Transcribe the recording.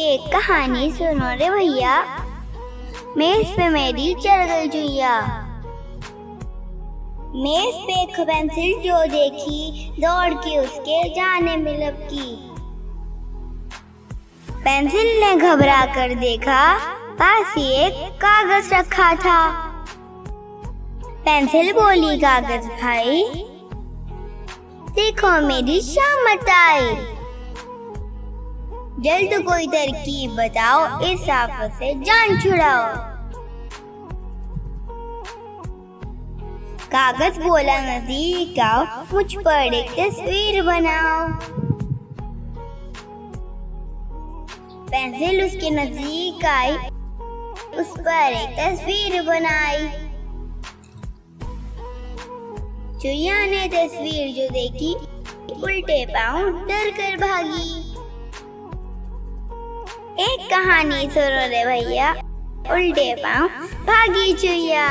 एक कहानी सुनो रे भैया, मेज पे मेरी चढ़ गई चुईया। मेज पे एक पेंसिल जो देखी, दौड़ के उसके जाने में लपकी। पेंसिल ने घबरा कर देखा, पास ही एक कागज रखा था। पेंसिल बोली, कागज भाई देखो मेरी शामत आई, जल्द कोई तरकीब बताओ, इस आफत से जान छुड़ाओ। कागज बोला, नजदीक आओ, मुझ पर एक तस्वीर बनाओ। पेंसिल उसके नजदीक आई, उस पर एक तस्वीर बनाई। चुईया ने तस्वीर जो देखी, उल्टे पांव डर कर भागी। एक कहानी सुनो रे भैया, उल्टे पांव भागी चुईया।